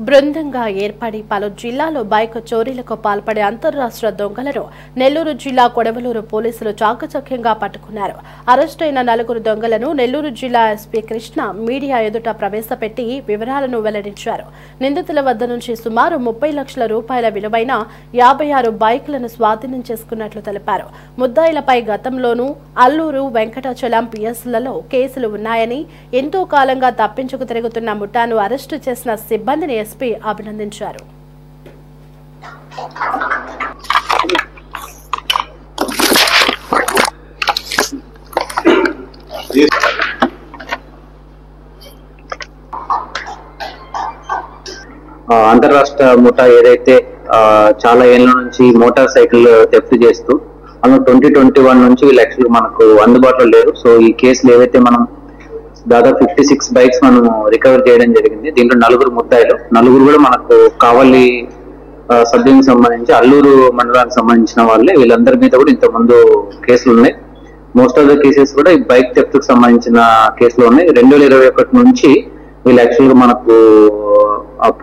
బృందంగా ఏర్పడి పలు జిల్లాలో బైక్ చోరీలకు పాల్పడే అంతర్రాష్ట్ర దొంగలను నెల్లూరు జిల్లా కొడవలూరు పోలీసులు చాకచక్యంగా పట్టుకున్నారు. అరెస్టైన 4 దొంగలను నెల్లూరు జిల్లా ఎస్పీ కృష్ణ మీడియా ఎదుట ప్రవేశపెట్టి వివరాలను వెల్లడించారు. నిందితుల వద్ద నుంచి సుమారు 30 లక్షల రూపాయల విలువైన 56 బైకులను స్వాధీనం చేసుకున్నట్లు తెలిపారు. ముద్దాయిలపై గతంలోనూ అల్లూరు, వెంకటాచలం పిఎస్లలో కేసులు ఉన్నాయని, ఎంతో కాలంగా తప్పించుకు తిరుగుతున్న ముఠాను అరెస్టు చేసిన సిబ్బందిని ఎస్పీ అభినందించారు. అంతర్రాష్ట్ర ముఠా ఏదైతే చాలా ఏళ్ల నుంచి మోటార్ సైకిల్ థెఫ్ట్ చేస్తూ అందులో 2021 నుంచి వీళ్ళు యాక్చువల్గా మనకు అందుబాటులో లేరు. సో ఈ కేసులు ఏవైతే మనం దాదాపు 56 బైక్స్ మనం రికవర్ చేయడం జరిగింది. దీంట్లో 4 ముద్దాయిలు, 4 కూడా మనకు కావలి సబ్ డివిజన్ సంబంధించి అల్లూరు మండలానికి సంబంధించిన వాళ్ళే. వీళ్ళందరి మీద కూడా ఇంత ముందు కేసులు ఉన్నాయి. మోస్ట్ ఆఫ్ ద కేసెస్ కూడా ఈ బైక్ థెఫ్ట్ కు సంబంధించిన కేసులు ఉన్నాయి. 2021 నుంచి వీళ్ళు యాక్చువల్గా మనకు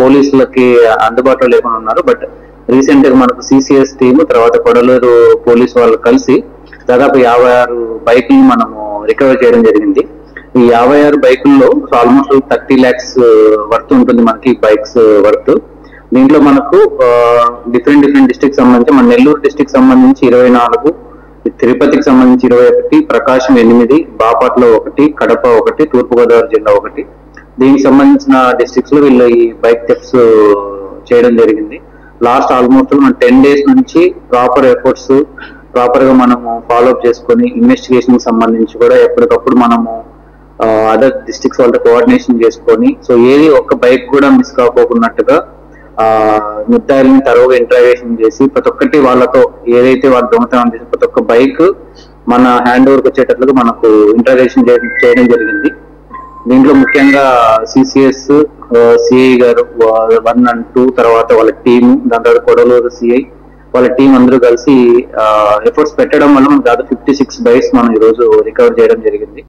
పోలీసులకి అందుబాటులో లేకుండా ఉన్నారు. బట్ రీసెంట్ గా మనకు సిసిఎస్ టీమ్ తర్వాత కొడలూరు పోలీసు వాళ్ళు కలిసి దాదాపు 56 బైకులు మనము రికవర్ చేయడం జరిగింది. ఈ 56 బైకుల్లో ఆల్మోస్ట్ 30 lakhs వర్త్ ఉంటుంది మనకి బైక్స్ వర్త్. దీంట్లో మనకు డిఫరెంట్ డిస్ట్రిక్ట్ సంబంధించి మన నెల్లూరు డిస్ట్రిక్ట్ సంబంధించి 24, తిరుపతికి సంబంధించి 21, ప్రకాశం 8, బాపట్ల 1, కడప 1, తూర్పుగోదావరి జిల్లా 1. దీనికి సంబంధించిన డిస్ట్రిక్ట్స్ లో వీళ్ళు ఈ బైక్ థెఫ్ట్స్ చేయడం జరిగింది. లాస్ట్ ఆల్మోస్ట్ మన 10 days నుంచి ప్రాపర్ ఎఫర్ట్స్ ప్రాపర్ గా మనము ఫాలోఅప్ చేసుకొని ఇన్వెస్టిగేషన్ సంబంధించి కూడా ఎప్పటికప్పుడు మనము అదర్ డిస్ట్రిక్ట్స్ వాళ్ళతో కోఆర్డినేషన్ చేసుకొని సో ఏది ఒక్క బైక్ కూడా మిస్ కాకోకున్నట్టుగా ముద్దాయిల్ని తరువుగా ఇంట్రాగేషన్ చేసి ప్రతి ఒక్కటి వాళ్ళతో ఏదైతే వాళ్ళు దొంగతనం చేసి ప్రతి ఒక్క బైక్ మన హ్యాండ్ ఓవర్కి వచ్చేటట్లుగా మనకు ఇంట్రాగేషన్ చేయడం జరిగింది. దీంట్లో ముఖ్యంగా సిసిఎస్ సిఐ గారు 1 and 2 తర్వాత వాళ్ళ టీము, దాని తర్వాత కొడలూరు సిఐ వాళ్ళ టీం అందరూ కలిసి ఎఫర్ట్స్ పెట్టడం వల్ల మనకు దాదాపు 56 బైక్స్ మనం ఈ రోజు రికవర్ చేయడం జరిగింది.